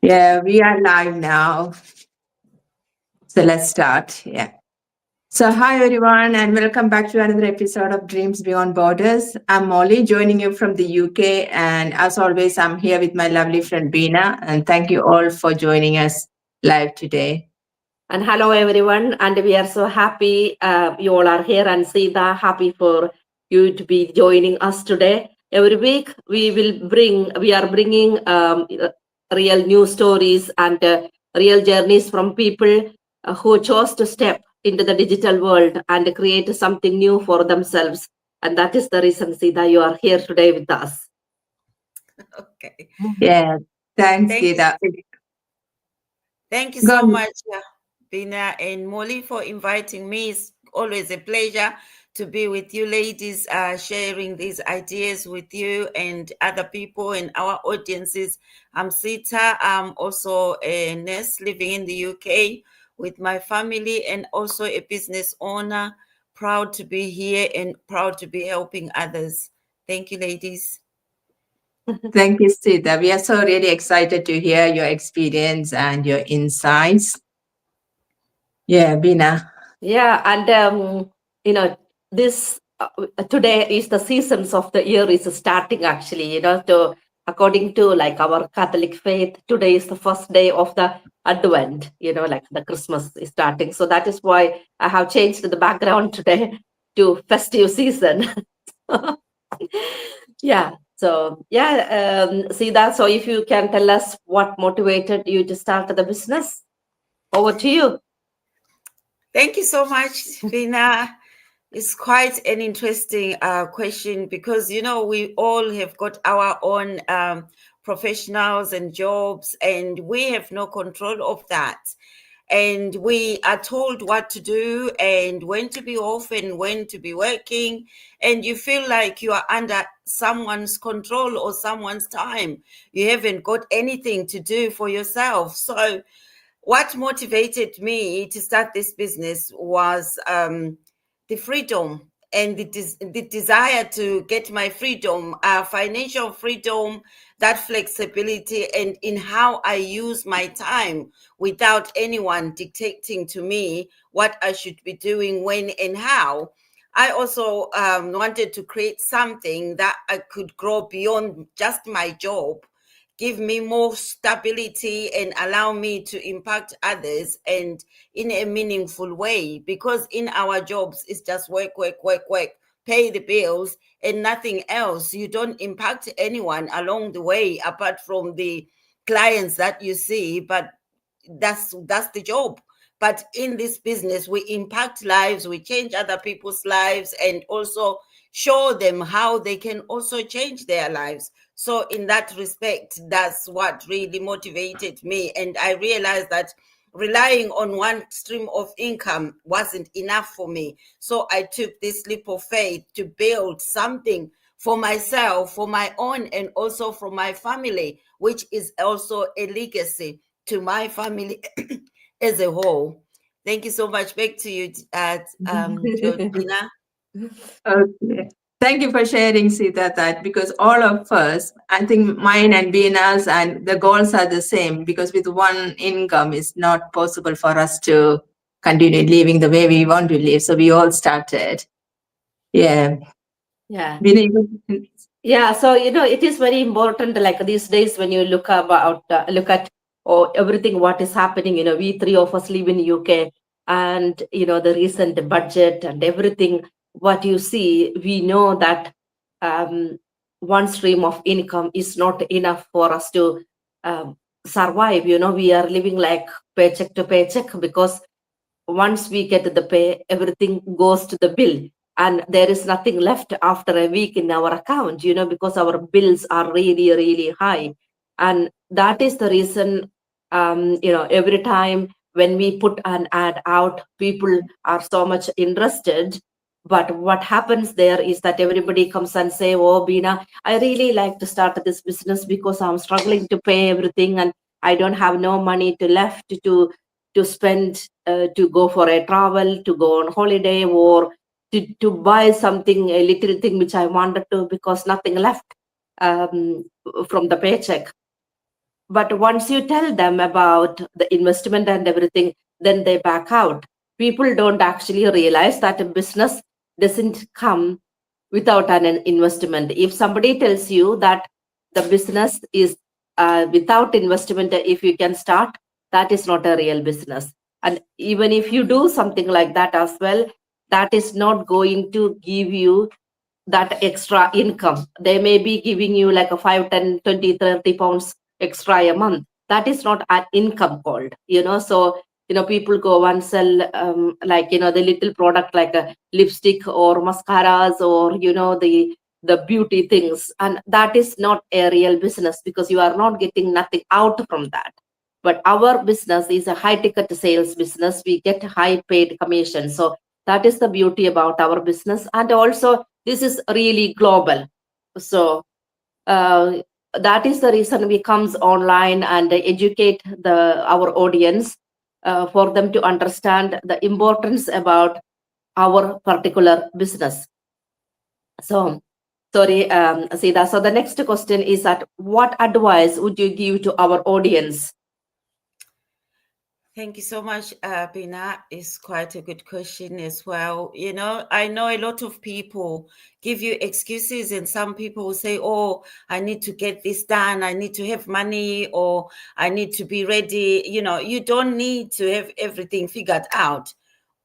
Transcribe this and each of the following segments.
Yeah, we are live now. So let's start. Yeah. So, hi everyone, and welcome back to another episode of Dreams Beyond Borders. I'm Molly, joining you from the UK. And as always, I'm here with my lovely friend Bina. And thank you all for joining us live today. And hello, everyone. And we are so happy you all are here. And Sita, happy for you to be joining us today. Every week, we are bringing real news stories and real journeys from people who chose to step into the digital world and create something new for themselves. And that is the reason, Sita, you are here today with us. Okay. Yeah. Thanks, Thank Gita. thank you Go so on. much, Bina and Molly, for inviting me. It's always a pleasure to be with you ladies, sharing these ideas with you and other people and our audiences. I'm Sita. I'm also a nurse living in the UK with my family and also a business owner. Proud to be here and proud to be helping others. Thank you, ladies. Thank you, Sita. We are so really excited to hear your experience and your insights. Yeah, Bina. Yeah, and this today is the seasons of the year is starting actually. To according to like our Catholic faith, today is the first day of the Advent. Like the Christmas is starting. So that is why I have changed the background today to festive season. Yeah. So yeah, see that. So if you can tell us what motivated you to start the business, over to you. Thank you so much, Bina. It's quite an interesting question because, we all have got our own professionals and jobs, and we have no control of that. And we are told what to do and when to be off and when to be working. And you feel like you are under someone's control or someone's time. You haven't got anything to do for yourself. So, what motivated me to start this business was the freedom and the desire to get my freedom, financial freedom, that flexibility, and in how I use my time without anyone dictating to me what I should be doing, when, and how. I also wanted to create something that I could grow beyond just my job, give me more stability and allow me to impact others and in a meaningful way, because in our jobs it's just work, work, work, work, pay the bills and nothing else. You don't impact anyone along the way apart from the clients that you see, but that's the job. But in this business, we impact lives, we change other people's lives, and also show them how they can also change their lives. So in that respect, that's what really motivated me. And I realized that relying on one stream of income wasn't enough for me. So I took this leap of faith to build something for myself, for my own, and also for my family, which is also a legacy to my family as a whole. Thank you so much. Back to you, Georgina. Okay. Thank you for sharing, Sita, that because all of us, I think mine and Bina's and the goals are the same, because with one income it's not possible for us to continue living the way we want to live. So we all started. Yeah. Yeah. Bina, you- Yeah, so it is very important. Like these days, when you look at everything what is happening. We three of us live in UK, and the recent budget and everything. What you see, we know that um, one stream of income is not enough for us to survive. We are living like paycheck to paycheck, because once we get the pay, everything goes to the bill, and there is nothing left after a week in our account, because our bills are really, really high. And that is the reason, every time when we put an ad out, people are so much interested. But what happens there is that everybody comes and say, oh, Bina, I really like to start this business because I'm struggling to pay everything, and I don't have no money to left to spend, to go for a travel, to go on holiday, or to buy something, a little thing which I wanted to, because nothing left um, from the paycheck. But once you tell them about the investment and everything, then they back out. People don't actually realize that a business doesn't come without an investment. If somebody tells you that the business is without investment, if you can start, that is not a real business. And even if you do something like that as well, that is not going to give you that extra income. They may be giving you like a 5, 10, 20, 30 pounds extra a month. That is not an income called, so people go and sell like the little product like a lipstick or mascaras or the beauty things, and that is not a real business because you are not getting nothing out from that. But our business is a high ticket sales business. We get high paid commission, so that is the beauty about our business. And also this is really global, so that is the reason we comes online and educate our audience for them to understand the importance about our particular business. So sorry, Sida. So the next question is that what advice would you give to our audience? Thank you so much, Bina. It's quite a good question as well. I know a lot of people give you excuses, and some people will say, oh, I need to get this done. I need to have money, or I need to be ready. You don't need to have everything figured out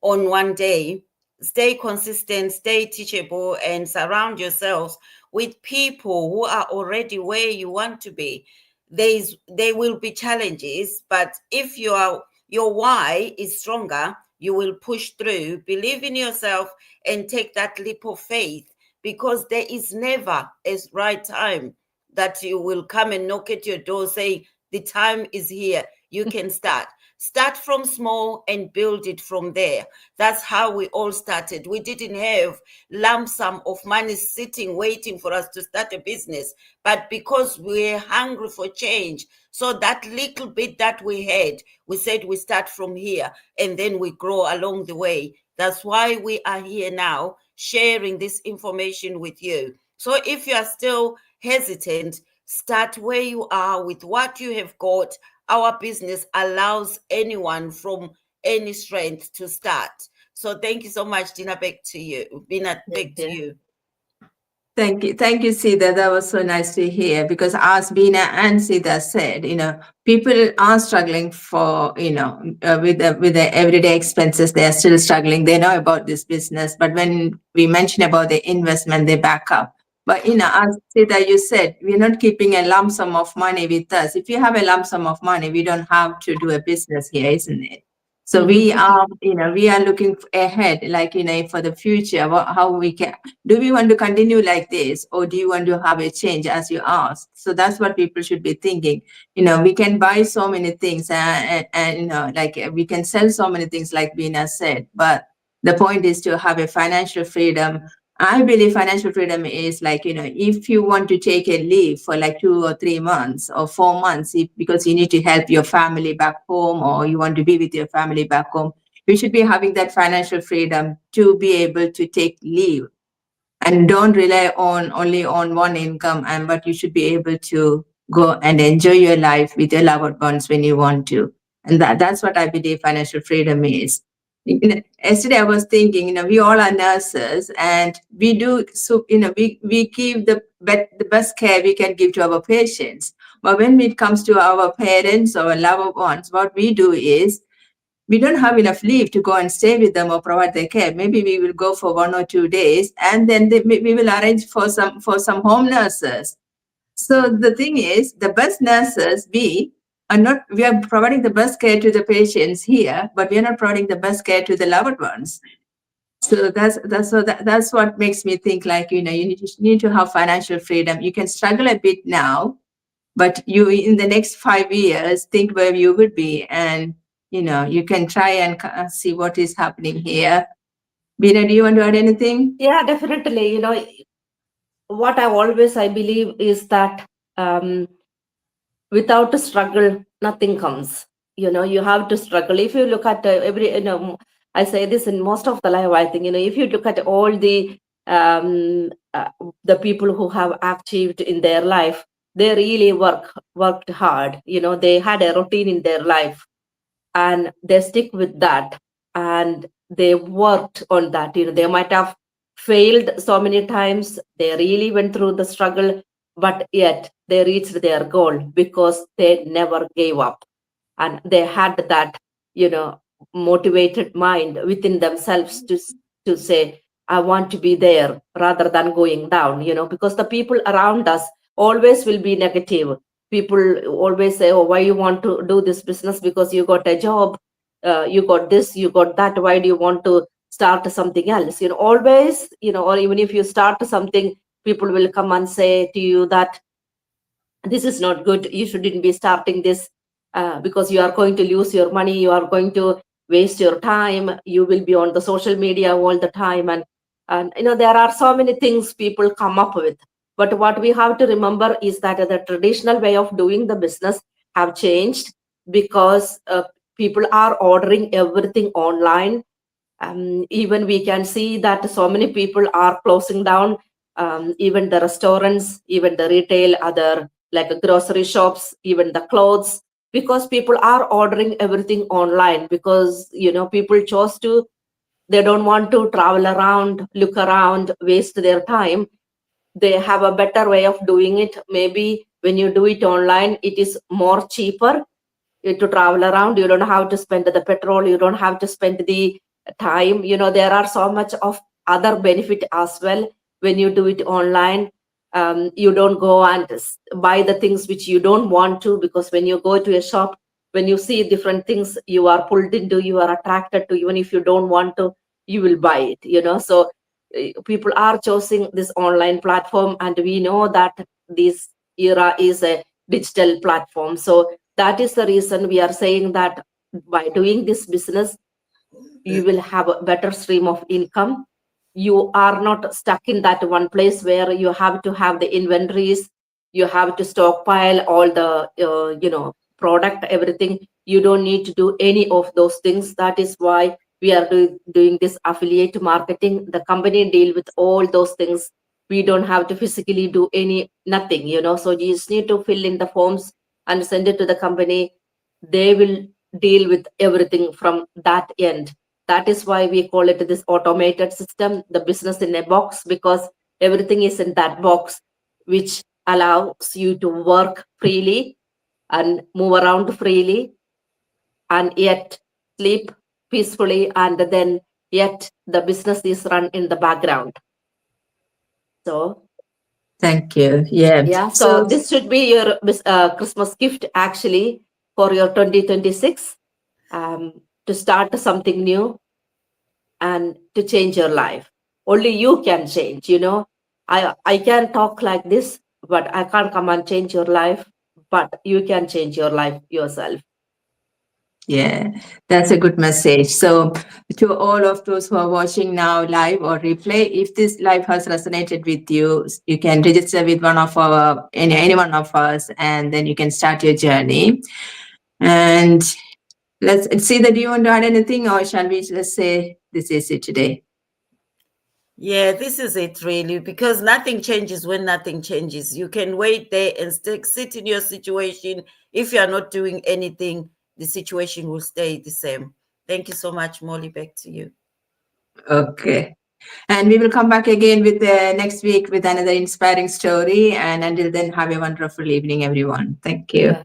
on one day. Stay consistent, stay teachable, and surround yourselves with people who are already where you want to be. There will be challenges, but if your why is stronger, you will push through, believe in yourself, and take that leap of faith, because there is never a right time that you will come and knock at your door, say, the time is here, you can start. Start from small and build it from there. That's how we all started. We didn't have lump sum of money sitting, waiting for us to start a business. But because we're hungry for change, so that little bit that we had, we said we start from here and then we grow along the way. That's why we are here now, sharing this information with you. So if you are still hesitant, start where you are with what you have got. Our business allows anyone from any strength to start. So thank you so much, Dina. Back to you. Bina, back to you. Thank you. Thank you, Sida. That was so nice to hear, because as Bina and Sida said, people are struggling for, with the everyday expenses. They are still struggling. They know about this business, but when we mention about the investment, they back up. But, as Sida, you said, we're not keeping a lump sum of money with us. If you have a lump sum of money, we don't have to do a business here, isn't it? So we are looking ahead, like, for the future, how we can, do we want to continue like this, or do you want to have a change, as you asked? So that's what people should be thinking. We can buy so many things and like we can sell so many things, like Bina said, but the point is to have a financial freedom. I believe financial freedom is like, if you want to take a leave for like 2 or 3 months or 4 months, because you need to help your family back home, or you want to be with your family back home, you should be having that financial freedom to be able to take leave and don't rely only on one income, but you should be able to go and enjoy your life with your loved ones when you want to. And that's what I believe financial freedom is. Yesterday I was thinking, we all are nurses, and we do, so we give the best care we can give to our patients. But when it comes to our parents or loved ones, what we do is, we don't have enough leave to go and stay with them or provide their care. Maybe we will go for 1 or 2 days, and then we will arrange for some home nurses. So the thing is, the best nurses, we are providing the best care to the patients here, but we are not providing the best care to the loved ones. So that's what makes me think, like, you need to have financial freedom. You can struggle a bit now, but you, in the next 5 years, think where you would be, and you can try and see what is happening here. Bina, do you want to add anything? Yeah, definitely. What I believe is that without a struggle, nothing comes. You have to struggle. If you look at I say this in most of the life, I think, if you look at all the people who have achieved in their life, they really worked hard. They had a routine in their life, and they stick with that, and they worked on that. They might have failed so many times, they really went through the struggle, but yet they reached their goal because they never gave up, and they had that motivated mind within themselves to say, I want to be there rather than going down. Because the people around us always will be negative. People always say, oh, why you want to do this business? Because you got a job, you got this, you got that, why do you want to start something else? Always, or even if you start something, people will come and say to you that this is not good, you shouldn't be starting this, because you are going to lose your money, you are going to waste your time, you will be on the social media all the time, and there are so many things people come up with. But what we have to remember is that the traditional way of doing the business have changed, because people are ordering everything online. Even we can see that so many people are closing down, even the restaurants, even the retail, other like grocery shops, even the clothes, because people are ordering everything online, because people chose to, they don't want to travel around, look around, waste their time. They have a better way of doing it. Maybe when you do it online, it is more cheaper to travel around. You don't have to spend the petrol, you don't have to spend the time. There are so much of other benefit as well when you do it online. You don't go and buy the things which you don't want to, because when you go to a shop, when you see different things, you are pulled into, you are attracted to. Even if you don't want to, you will buy it. So people are choosing this online platform, and we know that this era is a digital platform. So that is the reason we are saying that by doing this business, you will have a better stream of income. You are not stuck in that one place where you have to have the inventories, you have to stockpile all the product, everything. You don't need to do any of those things. That is why we are doing this affiliate marketing. The company deal with all those things. We don't have to physically do nothing. So you just need to fill in the forms and send it to the company. They will deal with everything from that end. That is why we call it this automated system, the business in a box, because everything is in that box, which allows you to work freely and move around freely, and yet sleep peacefully, and then yet the business is run in the background. So Thank you. Yeah. so this should be your Christmas gift actually for your 2026, to start something new and to change your life. Only you can change. I can talk like this, but I can't come and change your life, but you can change your life yourself. Yeah, that's a good message. So, to all of those who are watching now live or replay, if this live has resonated with you, you can register with any one of us, and then you can start your journey. And let's see that you want to add anything, or shall we just say this is it today? Yeah, this is it really, because nothing changes when nothing changes. You can wait there and sit in your situation. If you are not doing anything, the situation will stay the same. Thank you so much, Molly. Back to you. Okay. And we will come back again with next week with another inspiring story. And until then, have a wonderful evening, everyone. Thank you. Yeah.